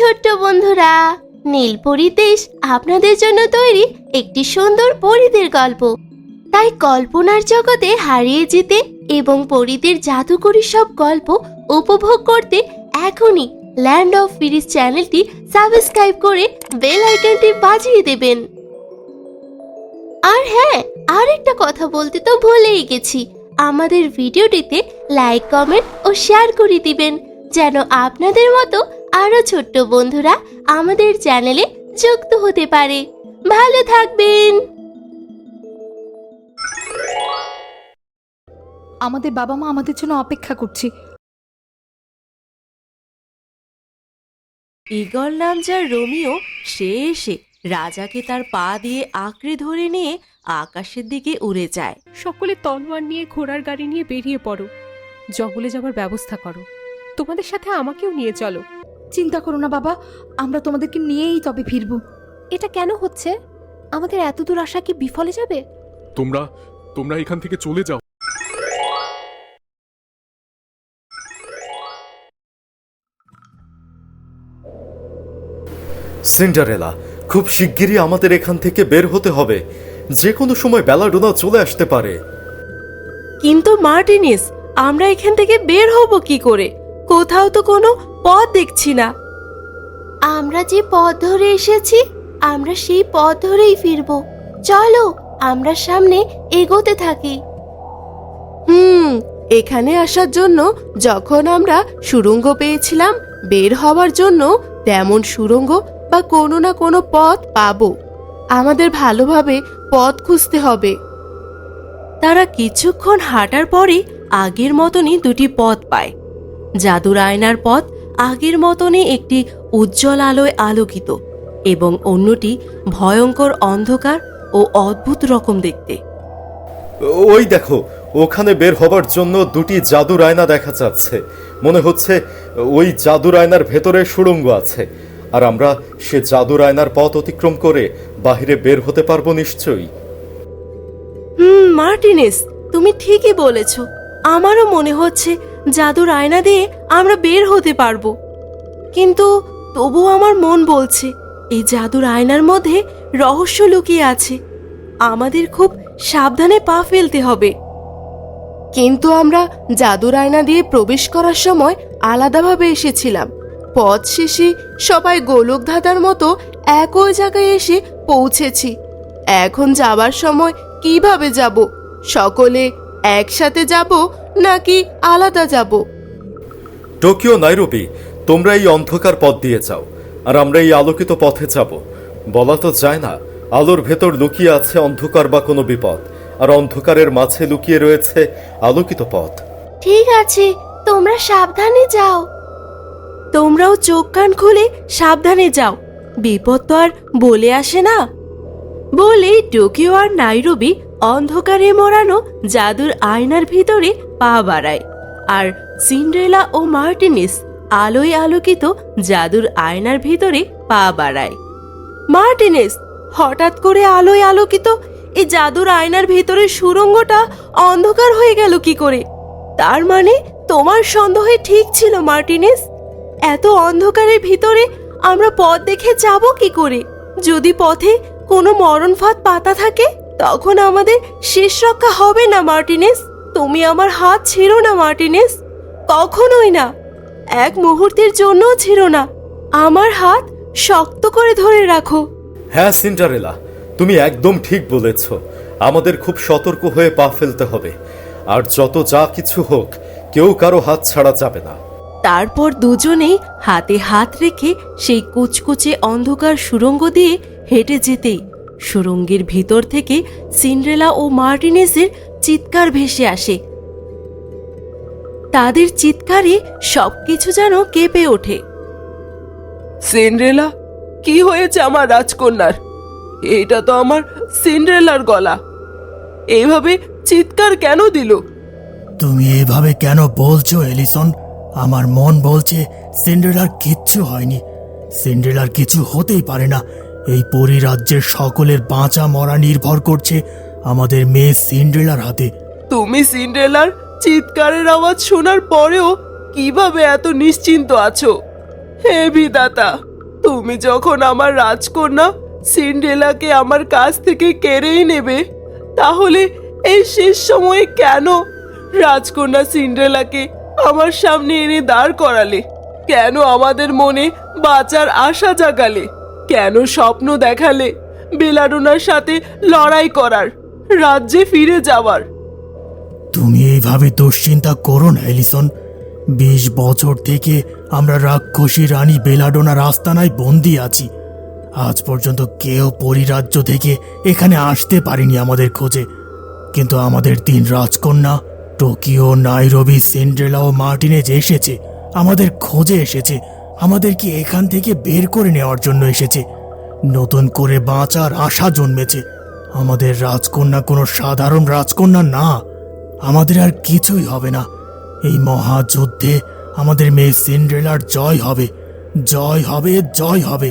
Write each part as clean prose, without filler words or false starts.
ছোট্ট বন্ধুরা, নীলপরি দেশ আপনাদের জন্য তৈরি একটি সুন্দর পরীদের গল্প। তাই কল্পনার জগতে হারিয়ে যেতে এবং পরীদের জাদুকরী সব গল্প উপভোগ করতে এখনই ল্যান্ড অফ ফেরিজ চ্যানেলটি সাবস্ক্রাইব করে বেল আইকনটি বাজিয়ে দেবেন। আর হ্যাঁ, আরেকটা কথা বলতে তো ভুলেই গেছি, আমাদের ভিডিওটিতে লাইক, কমেন্ট ও শেয়ার করে দিবেন, যেন আপনাদের মতো আরো ছোট্ট বন্ধুরা আমাদের চ্যানেলে যুক্ত হতে পারে। ভালো থাকবেন। আমাদের বাবা মা আমাদের জন্য অপেক্ষা করছে। ইগল নাম যার রোমিও, সে এসে রাজাকে তার পা দিয়ে আঁকড়ে ধরে নিয়ে আকাশের দিকে উড়ে যায়। সকলে তলোয়ার নিয়ে ঘোড়ার গাড়ি নিয়ে বেরিয়ে পড়ো, জঙ্গলে যাবার ব্যবস্থা করো। তোমাদের সাথে আমাকেও নিয়ে চলো। চিন্তা করো না বাবা, আমরা তোমাদেরকে নিয়েই তবে ফিরব। এটা কেন হচ্ছে? আমাদের এত দূর আসা কি বিফলে যাবে? তোমরা এখান থেকে চলে যাও। সিন্ডারেলা, খুব শিগগিরই আমাদের এখান থেকে বের হতে হবে। যে কোনো সময় বেলাডোনা চলে আসতে পারে। কিন্তু মার্টিনিস, আমরা এখান থেকে বের হব কি করে? কোথাও তো কোনো পথ দেখছি না। আমরা যে পথ ধরে এসেছি, আমরা সেই পথ ধরেই ফিরব। চলো আমরা সামনে এগোতে থাকি। এখানে আসার জন্য যখন আমরা সুড়ঙ্গ পেয়েছিলাম, বের হওয়ার জন্য তেমন সুড়ঙ্গ বা কোনো না কোনো পথ পাবো। আমাদের ভালোভাবে পথ খুঁজতে হবে। তারা কিছুক্ষণ হাঁটার পরে আগের মতনই দুটি পথ পায়। জাদুর আয়নার পথ আগের মতনই একটি উজ্জ্বল আলোয় আলোকিত এবং অন্যটি ভয়ঙ্কর অন্ধকার ও অদ্ভুত রকম দেখতে। ওই দেখো, ওখানে বের হবার জন্য দুটি জাদুর আয়না দেখা যাচ্ছে। মনে হচ্ছে ওই জাদুর আয়নার ভেতরে সুড়ঙ্গ আছে, আর আমরা সে জাদুর আয়নার পথ অতিক্রম করে বাহিরে বের হতে পারবো নিশ্চয়ই। মার্টিনেস, তুমি ঠিকই বলেছ। আমারও মনে হচ্ছে জাদুর আয়না দিয়ে আমরা বের হতে পারবো। কিন্তু তবুও আমার মন বলছে এই জাদুর আয়নার মধ্যে রহস্য লুকিয়ে আছে। আমাদের খুব সাবধানে পা ফেলতে হবে। কিন্তু আমরা জাদুর আয়না দিয়ে প্রবেশ করার সময় আলাদাভাবে এসেছিলাম। পথ শেষে সবাই গোলক ধাঁধার মতো একই জায়গায় এসে পৌঁছেছি। এখন যাবার সময় কিভাবে যাব? সকলে একসাথে যাব নাকি আলাদা যাব? টোকিও, নাইরোবি, তোমরা এই অন্ধকার পথ দিয়ে যাও, আর আমরা এই আলোকিত পথে যাব। বলা তো যায় না, আলোর ভেতর লুকিয়ে আছে অন্ধকার বা কোনো বিপদ, আর অন্ধকারের মাঝে লুকিয়ে রয়েছে আলোকিত পথ। ঠিক আছে, তোমরা সাবধানে যাও। তোমরাও চোখ কান খুলে সাবধানে যাও, বিপদ তো আর বলে আসে না। বলে টোকিও আর নাইরোবি অন্ধকারে মোড়ানো জাদুর আয়নার ভিতরে পা বাড়ায়, আর সিন্ড্রেলা ও মার্টিনিস আলোয় আলোকিত জাদুর আয়নার ভিতরে পা বাড়ায়। মার্টিনিস, হঠাৎ করে আলোয় আলোকিত এই জাদুর আয়নার ভিতরে সুড়ঙ্গটা অন্ধকার হয়ে গেল কি করে? তার মানে তোমার সন্দেহে ঠিক ছিল মার্টিনিস। এত অন্ধকারের ভিতরে আমরা পথ দেখে যাব কি করে? যদি পথে কোনো মরণ ফাঁদ পাতা থাকে, তখন আমাদের শেষ রক্ষা হবে না মার্টিনিস। তুমি আমার হাত ছেড়ো না মার্টিনিস, কখনোই না, এক মুহূর্তের জন্যও ছেড়ো না। আমার হাত শক্ত করে ধরে রাখো। হ্যাঁ সিন্ডারেলা, তুমি একদম ঠিক বলেছ। আমাদের খুব সতর্ক হয়ে পা ফেলতে হবে, আর যত যা কিছু হোক, কেউ কারো হাত ছাড়া যাবে না। তারপর দুজনেই হাতে হাত রেখে সেই কুচকুচে অন্ধকার সুড়ঙ্গ দিয়ে হেঁটে যেতেই সুড়ঙ্গের ভিতর থেকে সিন্ড্রেলা ও মার্টিনেসের চিৎকার ভেসে আসে। তাদের চিৎকারে সবকিছু যেন কেঁপে ওঠে। সিন্ড্রেলা, কি হয়েছে আমার রাজকন্যার? এটা তো আমার সিন্ড্রেলার গলা। এইভাবে চিৎকার কেন দিল? তুমি এভাবে কেন বলছো এলিসন? আমার মন বলছে সিন্ড্রেলার কিচ্ছু হয়নি। সিন্ড্রেলার কিছু হতেই পারে না। এই পরিরাজ্যের সকলের বাঁচা মরা নির্ভর করছে আমাদের মেয়ে সিন্ড্রেলার হাতে। তুমি সিন্ড্রেলার চিৎকারের আওয়াজ শোনার পরেও কিভাবে এত নিশ্চিন্ত আছো? হে বিধাতা, তুমি যখন আমার রাজকন্যা সিন্ড্রেলাকে আমার কাছ থেকে কেড়েই নেবে, তাহলে এই শেষ সময়ে কেন রাজকন্যা সিন্ড্রেলাকে আমার সামনে এনে দাঁড় করালে? কেন আমাদের মনে বাঁচার আশা জাগালে? কেন স্বপ্ন দেখালে বেলাডোনার সাথে লড়াই করার, রাজ্যে ফিরে যাওয়ার? তুমি এইভাবে দুশ্চিন্তা করো না এলিসন। 20 বছর থেকে আমরা রাক্ষসী রানী বেলাডোনার আস্তানায় বন্দি আছি। আজ পর্যন্ত কেউ পরিরাজ্য থেকে এখানে আসতে পারেনি আমাদের খোঁজে, কিন্তু আমাদের 3 রাজকন্যা টোকিও, নাইরোবি, সিন্ড্রেলা ও মার্টিনেজ এসেছে, আমাদের খোঁজে এসেছে, আমাদেরকে এখান থেকে বের করে নেওয়ার জন্য এসেছে। নতুন করে বাঁচার আশা জন্মেছে। আমাদের রাজকন্যা কোনো সাধারণ রাজকন্যা না। আমাদের আর কিছুই হবে না। এই মহাযুদ্ধে আমাদের মেয়ে সিন্ড্রেলার জয় হবে, জয় হবে, জয় হবে।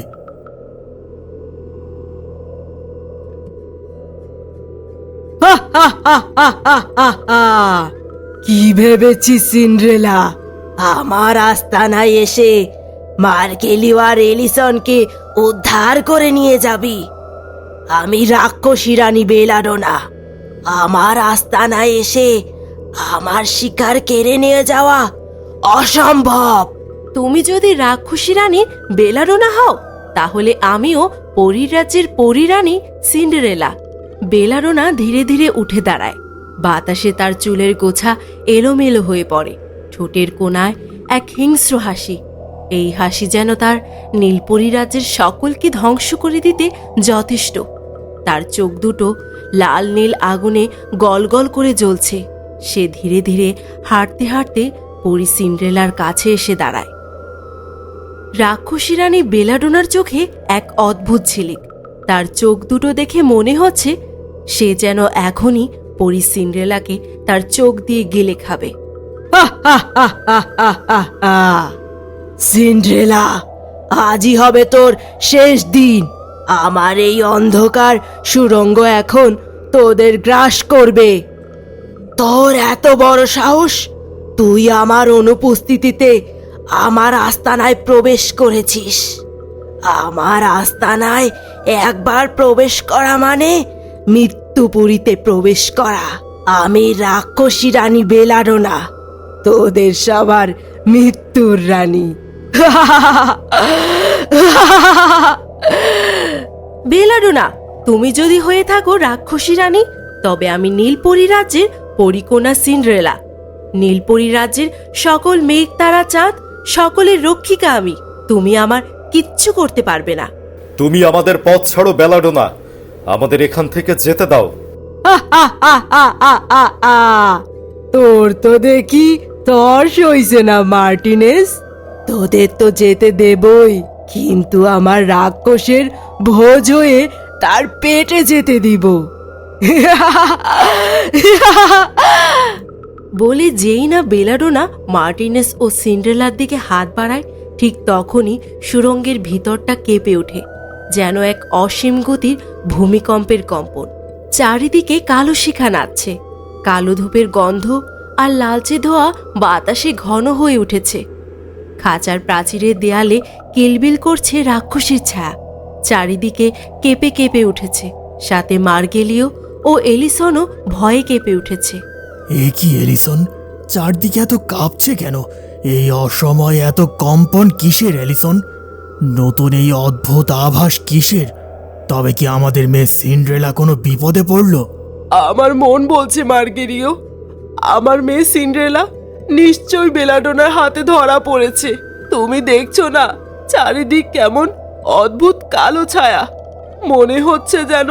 কি ভেবেছিস সিন্ড্রেলা, আমার আস্তানায় এসে মার্কেলিও আর এলিসনকে উদ্ধার করে নিয়ে যাবি? আমি রাক্ষসী রানী বেলাডোনা। আমার আস্তানায় এসে আমার শিকার কেড়ে নিয়ে যাওয়া অসম্ভব। তুমি যদি রাক্ষসী রানী বেলাডোনা হও, তাহলে আমিও পরীর রাজ্যের পরীরানী সিন্ডারেলা। বেলাডোনা ধীরে ধীরে উঠে দাঁড়ায়। বাতাসে তার চুলের গোছা এলোমেলো হয়ে পড়ে। ঠোঁটের কোণায় এক হিংস্র হাসি। এই হাসি যেন তার নীলপরী রাজ্যের সকলকে ধ্বংস করে দিতে যথেষ্ট। তার চোখ দুটো লাল নীল আগুনে গলগল করে জ্বলছে। সে ধীরে ধীরে হাঁটতে হাঁটতে পরী সিন্ড্রেলার কাছে এসে দাঁড়ায়। রাক্ষসী রানী বেলাডোনার চোখে এক অদ্ভুত ঝিলিক। তার চোখ দুটো দেখে মনে হচ্ছে সে যেন এখনই পরী সিন্ড্রেলাকে তার চোখ দিয়ে গিলে খাবে। সিন্ড্রেলা, আজই হবে তোর শেষ দিন। আমার এই অন্ধকার সুড়ঙ্গ এখন তোদের গ্রাস করবে। তোর এত বড় সাহস! তুই আমার অনুপস্থিতিতে আমার আস্তানায় প্রবেশ করেছিস। আমার আস্তানায় একবার প্রবেশ করা মানে মৃত্যুপুরীতে প্রবেশ করা। আমি রাক্ষসী রানী বেলাডোনা, তোদের সবার মৃত্যুর রানী। বেলাডোনা, তুমি যদি হয়ে থাকো রাক্ষসী রানী, তবে আমি নীলপরী রাজ্যের পরীকন্যা সিন্ড্রেলা। নীলপরী রাজ্যের সকল মেঘ তারা চাঁদ সকলের রক্ষিকা আমি। তুমি আমার কিচ্ছু করতে পারবে না। তুমি আমাদের পথ ছাড়ো বেলাডোনা, আমাদের এখান থেকে যেতে দাও। তোর তো দেখি তর্স হইছে না মার্টিনেস। তোদের তো যেতে দেবই, কিন্তু আমার রাক্ষসের ভোজ হয়ে তার পেটে যেতে দিব। বলে যেই না বেলাডোনা মার্টিনেস ও সিন্ড্রেলার দিকে হাত বাড়ায়, ঠিক তখনই সুড়ঙ্গের ভিতরটা কেঁপে ওঠে, যেন এক অসীম গতির ভূমিকম্পের কম্পন। চারিদিকে কালো শিখা নাচছে। কালো ধূপের গন্ধ আর লালচে ধোঁয়া বাতাসে ঘন হয়ে উঠেছে। খাঁচার প্রাচীরের দেয়ালে কিলবিল করছে রাক্ষসীর ছায়া। চারিদিকে কেঁপে কেঁপে উঠেছে, সাথে মার্গেলিও ও এলিসনও ভয়ে কেঁপে উঠেছে। এ কি এলিসন, চারদিকে এত কাঁপছে কেন? এই অসময়ে এত কম্পন কিসের এলিসন? নতুন এই অদ্ভুত আভাস কিসের? তবে কি আমাদের মেয়ে সিন্ড্রেলা কোনো বিপদে পড়ল? আমার মন বলছে মার্গেরিও, আমার মেয়ে সিন্ড্রেলা নিশ্চয়ই বেলাডোনার হাতে ধরা পড়েছে। তুমি দেখছো না চারিদিক কেমন অদ্ভুত কালো ছায়া? মনে হচ্ছে যেন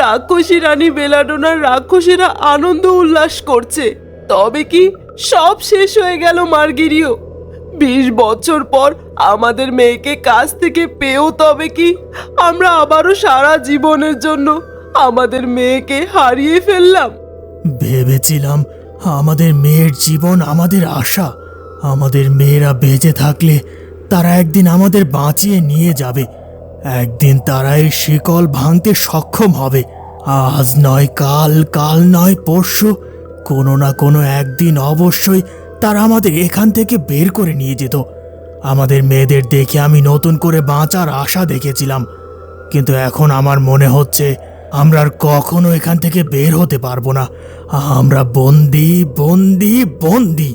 রাক্ষসী রানী বেলাডোনার রাক্ষসীরা আনন্দ উল্লাস করছে। তবে কি সব শেষ হয়ে গেল মার্গেরিও? 20 বছর পর আমাদের মেয়েকে কাছ থেকে পেয়েও তবে কি আমরা আবারও সারা জীবনের জন্য আমাদের মেয়েকে হারিয়ে ফেললাম? ভেবেছিলাম আমাদের মেয়ের জীবন আমাদের আশা। আমাদের মেয়েরা বেঁচে থাকলে তারা একদিন আমাদের বাঁচিয়ে নিয়ে যাবে। একদিন তারা এই শিকল ভাঙতে সক্ষম হবে। আজ নয় কাল, কাল নয় পরশু, কোনো না কোনো একদিন অবশ্যই তারা আমাদের এখান থেকে বের করে নিয়ে যেত। আমাদের মেয়েদের দেখে আমি নতুন করে বাঁচার আশা দেখেছিলাম, কিন্তু এখন আমার মনে হচ্ছে আমরা আর কখনো এখান থেকে বের হতে পারবো না। আমরা বন্দি বন্দি বন্দি।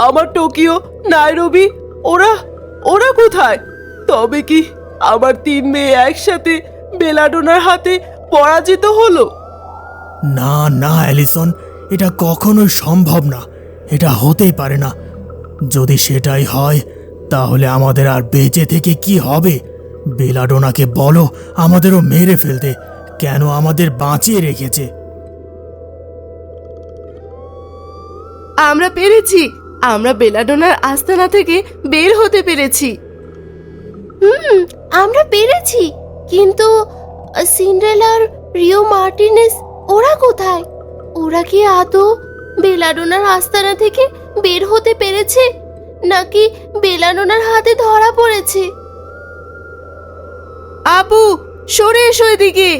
আমার টোকিও, নাইরোবি, ওরা ওরা কোথায়? তবে কি আমার 3 মেয়ে একসাথে বেলাডোনার হাতে পরাজিত হলো? না না অ্যালিসন, এটা কখনোই সম্ভব না, এটা হতেই পারে না। যদি সেটাই হয় তাহলে আমাদের আর বেঁচে থেকে কি হবে? বেলাডোনাকে বলো আমাদেরও মেরে ফেলতে, কেন আমাদের বাঁচিয়ে রেখেছে। আমরা পেরেছি, আমরা বেলাডোনার আস্তানা থেকে বের হতে পেরেছি। আমরা পেরেছি, কিন্তু সিন্ড্রেলার রিও মার্টিনেজ ওরা কোথায়? ওরা কি আদৌ বেলাডোনার আস্তানা থেকে বের হতে পেরেছে, নাকি বেলাডোনার হাতে ধরা পড়েছে? আপু, সরে এসো এদিকে।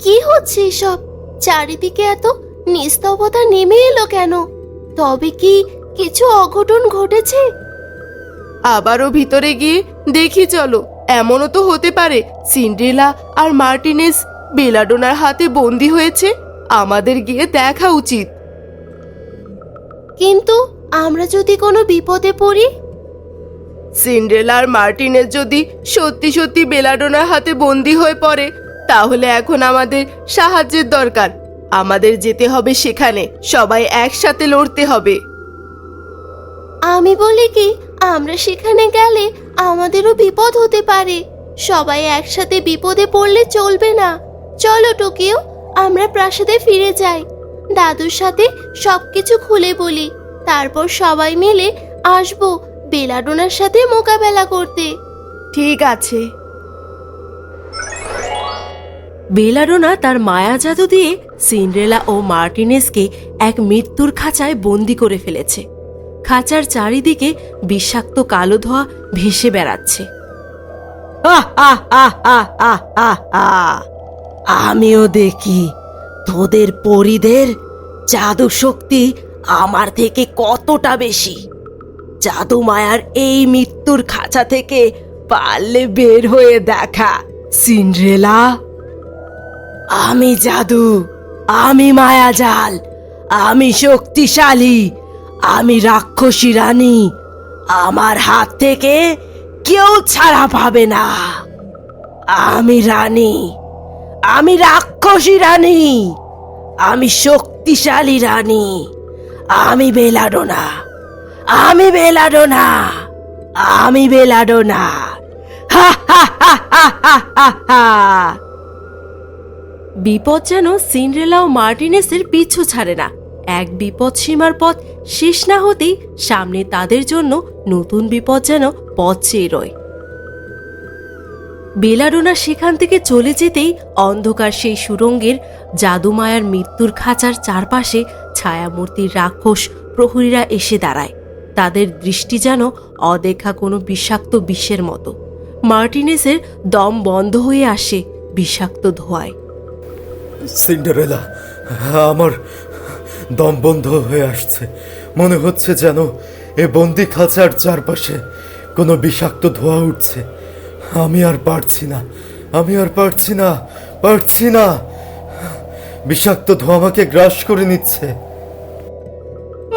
কি হচ্ছে এসব? চারিদিকে এত নিস্তব্ধতা নেমে এলো কেন? তবে কি কিছু অঘটন ঘটেছে? আবারও ভিতরে গিয়ে দেখি চলো। এমনও তো হতে পারে সিন্ড্রেলা আর মার্টিনেজ বেলাডোনার হাতে বন্দি হয়েছে। আমাদের গিয়ে দেখা উচিত। কিন্তু আমরা যদি কোনো বিপদে পড়ি? সিন্ড্রেলা আর মার্টিনেজ যদি সত্যি সত্যি বেলাডোনার হাতে বন্দি হয়ে পড়ে, তাহলে এখন আমাদের সাহায্যের দরকার। আমাদের যেতে হবে সেখানে, সবাই একসাথে লড়তে হবে। আমি বলি কি, আমরা সেখানে গেলে আমাদেরও বিপদ হতে পারে। সবাই একসাথে বিপদে পড়লে চলবে না। চলো টোকিও, আমরা প্রাসাদে ফিরে যাই, দাদুর সাথে সবকিছু খুলে বলি। তারপর সবাই মিলে আসবো বেলাডোনার সাথে মোকাবেলা করতে। ঠিক আছে। বেলাডোনা তার মায়া জাদু দিয়ে সিন্ড্রেলা ও মার্টিনেজকে এক মৃত্যুর খাঁচায় বন্দি করে ফেলেছে। খাঁচার চারিদিকে বিষাক্ত কালো ধোঁয়া ভেসে বেড়াচ্ছে। আমিও দেখি তোদের পরীদের জাদু শক্তি আমার থেকে কতটা বেশি। জাদু মায়ার এই মৃত্যুর খাঁচা থেকে পারলে বের হয়ে দেখা সিন্ড্রেলা। আমি জাদু, আমি মায়াজাল, আমি শক্তিশালী, আমি রাক্ষসী রানী। আমার হাত থেকে কেউ ছাড়া পাবে না। আমি রানী, আমি রাক্ষসী রানী, আমি শক্তিশালী রানী, আমি বেলাডোনা, আমি বেলাডোনা, আমি বেলাডোনা। হা হা হা হা হা হা হা। বিপদ যেন সিন্ড্রেলা ও মার্টিনেসের পিছু ছাড়ে না। এক বিপদ সীমার পথ শেষ না হতেই সামনে তাদের জন্য নতুন বিপদ যেন পথ চেয়ে রয়। বেলাডোনা সেখান থেকে চলে যেতেই অন্ধকার সেই সুড়ঙ্গের জাদুমায়ার মৃত্যুর খাঁচার চারপাশে ছায়ামূর্তির রাক্ষস প্রহরীরা এসে দাঁড়ায়। তাদের দৃষ্টি যেন অদেখা কোনো বিষাক্ত বিষের মতো। মার্টিনেসের দম বন্ধ হয়ে আসে বিষাক্ত ধোঁয়ায়। সিন্ডারেলা, আমার দম বন্ধ হয়ে আসছে। মনে হচ্ছে যেন এ বন্দি খাঁচার চারপাশে কোনো বিষাক্ত ধোঁয়া উঠছে। আমি আর পারছি না, আমি আর পারছি না, পারছি না। বিষাক্ত ধোঁয়া আমাকে গ্রাস করে নিচ্ছে।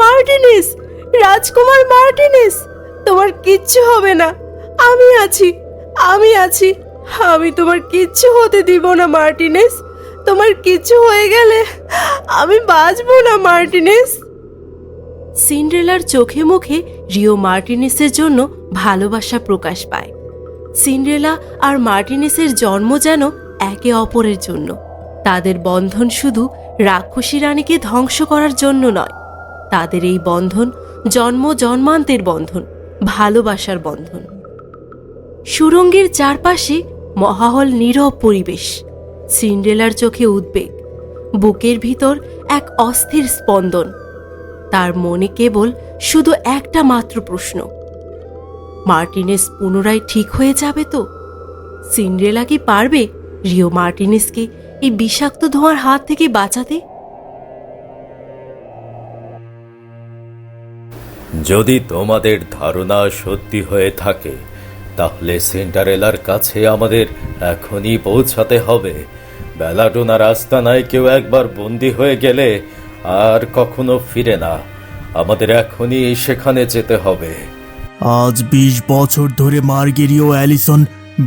মার্টিনেস, রাজকুমার মার্টিনেস, তোমার কিচ্ছু হবে না। আমি আছি, আমি আছি। আমি তোমার কিচ্ছু হতে দিব না মার্টিনেস। তোমার কিচ্ছু হয়ে গেলে আমি বাঁচবো না মার্টিনেস। সিন্ড্রেলার চোখে মুখে রিও মার্টিনেসের জন্য ভালোবাসা প্রকাশ পায়। সিন্ড্রেলা আর মার্টিনেসের জন্ম যেন একে অপরের জন্য। তাদের বন্ধন শুধু রাক্ষসী রানীকে ধ্বংস করার জন্য নয়, তাদের এই বন্ধন জন্ম জন্মান্তের বন্ধন, ভালোবাসার বন্ধন। সুড়ঙ্গের চারপাশে মহাহল নীরব পরিবেশ। সিন্ড্রেলার চোখে উদ্বেগ, বুকের ভিতর এক অস্থির স্পন্দন। তার মনে কেবল শুধু একটা মাত্র প্রশ্ন, মার্টিনেস পুনরায় ঠিক হয়ে যাবে তো? সিন্ড্রেলা কি পারবে রিও মার্টিনেসকে এই বিষাক্ত ধোঁয়ার হাত থেকে বাঁচাতে? যদি তোমাদের ধারণা সত্যি হয়ে থাকে তাহলে সিন্ডারেলার কাছে আমাদের এখনই পৌঁছাতে হবে। বেলাডোনার আস্তানায় কেউ একবার বন্দী হয়ে গেলে আর কখনো ফিরে না। আমাদের এখনই সেখানে যেতে হবে। আজ 20 বছর ধরে মার্গেরিও অ্যালিসন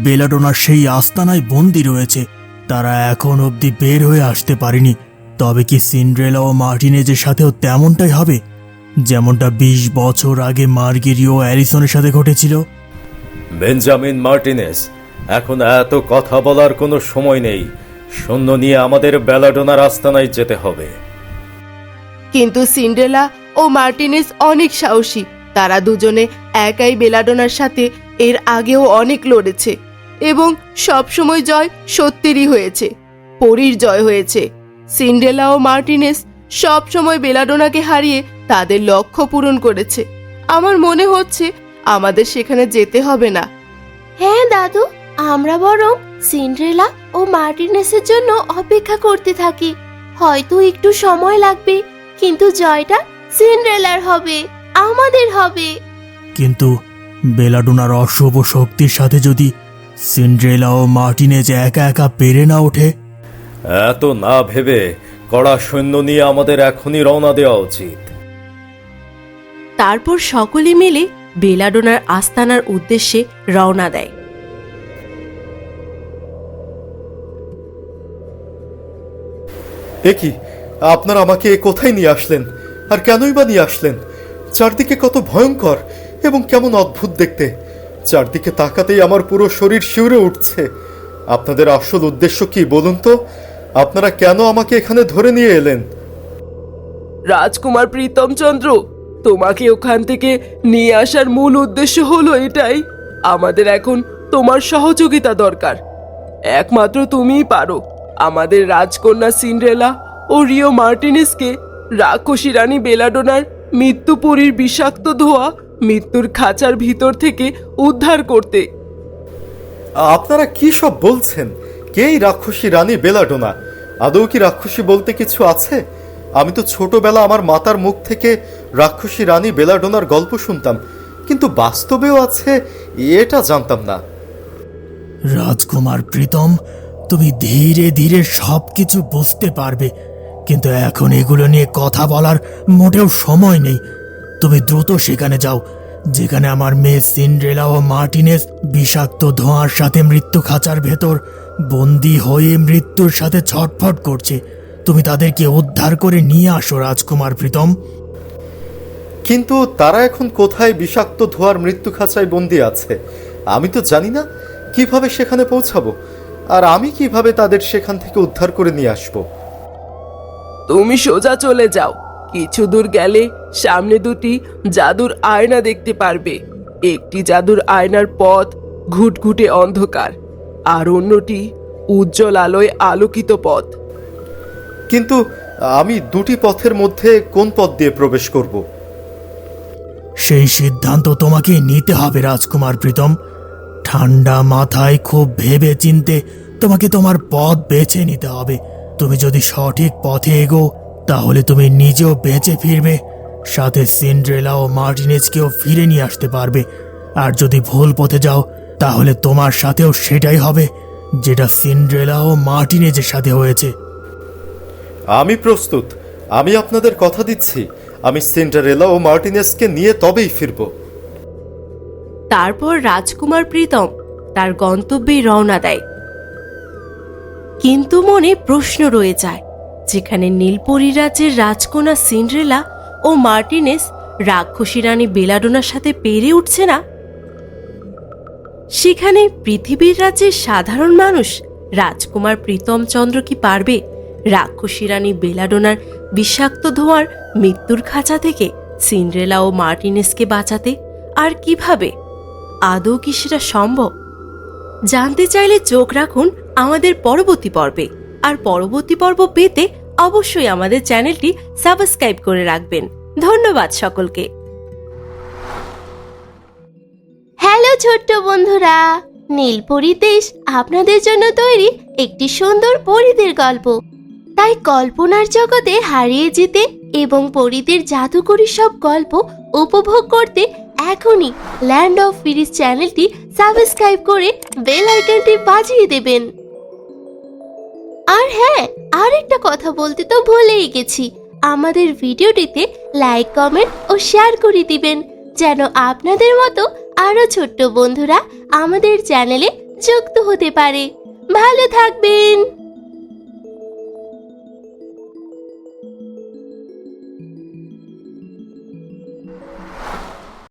বেলাডোনার সেই আস্তানায় বন্দি রয়েছে। তারা এখন অবধি বের হয়ে আসতে পারেনি। তবে কি সিন্ড্রেলা ও মার্টিনেজের সাথেও তেমনটাই হবে, যেমনটা 20 বছর আগে মার্গেরিও অ্যালিসনের সাথে ঘটেছিল? বেঞ্জামিন মার্টিনেস, এখন এত কথা বলার কোনো সময় নেই। সৈন্য নিয়ে আমাদের বেলাডোনার আস্তানায় যেতে হবে। কিন্তু সিন্ড্রেলা ও মার্টিনেজ অনেক সাহসী। তারা দুজনে একাই বেলাডোনার সাথে এর আগেও অনেক লড়েছে এবং সবসময় জয় সত্যিরই হয়েছে, পরীর জয় হয়েছে। সিন্ড্রেলা ও মার্টিনেজ সবসময় বেলাডোনাকে হারিয়ে তাদের লক্ষ্য পূরণ করেছে। আমার মনে হচ্ছে আমাদের সেখানে যেতে হবে না। হ্যাঁ দাদু, আমরা বরং সিন্ড্রেলা ও মার্টিনেসের জন্য অপেক্ষা করতে থাকি। হয়তো একটু সময় লাগবে, কিন্তু জয়টা সিন্ড্রেলার হবে, আমাদের হবে। কিন্তু বেলাডোনার অশুভ শক্তির সাথে যদি সিন্ড্রেলা ও মার্টিনেজ একা একা পেরে না ওঠে? এত না ভেবে কড়া সৈন্য নিয়ে আমাদের এখনই রওনা দেওয়া উচিত। তারপর সকলে মিলে বেলাডোনার আস্তানার উদ্দেশ্যে রওনা দেয়। এ কি, আপনারা আমাকে কোথায় নিয়ে আসলেন, আর কেনই বা নিয়ে আসলেন? চারদিকে কত ভয়ঙ্কর এবং কেমন অদ্ভুত দেখতে। চারদিকে তাকাতেই আমার পুরো শরীর শিউরে উঠছে। আপনাদের আসল উদ্দেশ্য কি বলুন তো? আপনারা কেন আমাকে এখানে ধরে নিয়ে এলেন? রাজকুমার প্রীতমচন্দ্র, তোমাকে ওখান থেকে নিয়ে আসার মূল উদ্দেশ্য হলো এটাই। আমাদের এখন তোমার সহযোগিতা দরকার। একমাত্র তুমিই পারো আমাদের রাজকন্যা সিন্ড্রেলা ও রিও মার্টিনেসকে রাক্ষসী রানী বেলাডোনার মৃত্যুপুরীর বিষাক্ত ধোঁয়া মৃত্যুর খাঁচার ভিতর থেকে উদ্ধার করতে। আপনারা কি সব বলছেন? কেই রাক্ষসী রানী বেলাডোনা? আদৌ কি রাক্ষসী বলতে কিছু আছে? আমি তো ছোটবেলা আমার মাতার মুখ থেকে রাক্ষসী রানী বেলাডোনার গল্প শুনতাম, কিন্তু বাস্তবেও আছে এটা জানতাম না। রাজকুমার প্রীতম, তুমি ধীরে ধীরে সবকিছু বুঝতে পারবে, কিন্তু এখন এগুলো নিয়ে কথা বলার মোটেও সময় নেই। তুমি দ্রুত সেখানে যাও যেখানে আমার মেয়ে সিন্ড্রেলা ও মার্টিনেস বিষাক্ত ধোঁয়ার সাথে মৃত্যু খাঁচার ভেতর বন্দী হয়ে মৃত্যুর সাথে ছটফট করছে। তুমি তাদেরকে উদ্ধার করে নিয়ে আসো রাজকুমার প্রীতম। কিন্তু তারা এখন কোথায় বিষাক্ত ধোঁয়ার মৃত্যু খাঁচায় বন্দী আছে? আমি তো জানি না। কিভাবে সেখানে পৌঁছাবো? আর আমি কিভাবে তাদের সেখান থেকে উদ্ধার করে নিয়ে আসবো? তুমি সোজা চলে যাও। কিছু দূর গেলে সামনে দুটি জাদুর আয়না দেখতে পারবে। একটি জাদুর আয়নার পথ ঘুটঘুটে অন্ধকার, আর অন্যটি উজ্জ্বল আলোয় আলোকিত পথ। কিন্তু আমি দুটি পথের মধ্যে কোন পথ দিয়ে প্রবেশ করব? সেই সিদ্ধান্ত তোমাকে নিতে হবে রাজকুমার প্রীতম। ঠান্ডা মাথায় খুব ভেবে চিনতে তোমাকে তোমার পথ বেছে নিতে হবে। তুমি যদি সঠিক পথে এগো তাহলে তুমি নিজেও বেঁচে ফিরবে, সাথে সিন্ড্রেলা ও মার্টিনেজকেও ফিরে নিয়ে আসতে পারবে। আর যদি ভুল পথে যাও তাহলে তোমার সাথেও সেটাই হবে যেটা সিন্ড্রেলা ও মার্টিনেজের সাথে হয়েছে। আমি প্রস্তুত। আমি আপনাদের কথা দিচ্ছি, আমি সিন্ডারেলা ও মার্টিনেজকে নিয়ে তবেই ফিরব। তারপর রাজকুমার প্রীতম তার গন্তব্যে রওনা দেয়। কিন্তু মনে প্রশ্ন রয়ে যায়, যেখানে নীলপরি রাজ্যের রাজকন্যা সিন্ড্রেলা ও মার্টিনেস রাক্ষসী রানী বেলাডোনার সাথে পেরে উঠছে না, সেখানে পৃথিবীর রাজ্যের সাধারণ মানুষ রাজকুমার প্রীতমচন্দ্র কি পারবে রাক্ষসী রানী বেলাডোনার বিষাক্ত ধোঁয়ার মৃত্যুর খাঁচা থেকে সিন্ড্রেলা ও মার্টিনেসকে বাঁচাতে? আর কিভাবে? আদৌ কি সেটা সম্ভব? জানতে চাইলে চোখ রাখুন আমাদের পরবর্তী পর্বে। আর পরবর্তী পর্ব পেতে অবশ্যই আমাদের চ্যানেলটি সাবস্ক্রাইব করে রাখবেন। ধন্যবাদ সকলকে। হ্যালো ছোট্ট বন্ধুরা, নীলপরি দেশ আপনাদের জন্য তৈরি একটি সুন্দর পরীদের গল্প। তাই কল্পনার জগতে হারিয়ে যেতে এবং পরীদের জাদুকরী সব গল্প উপভোগ করতে এখনই ল্যান্ড অফ ফিরিস চ্যানেলটি সাবস্ক্রাইব করে বেল আইকনটি বাজিয়ে দেবেন। আর হ্যাঁ, আরেকটা কথা বলতে তো ভুলেই গেছি, আমাদের ভিডিওটিতে লাইক, কমেন্ট ও শেয়ার করে দিবেন যেন আপনাদের মতো আরো ছোট্ট বন্ধুরা আমাদের চ্যানেলে যুক্ত হতে পারে। ভালো থাকবেন।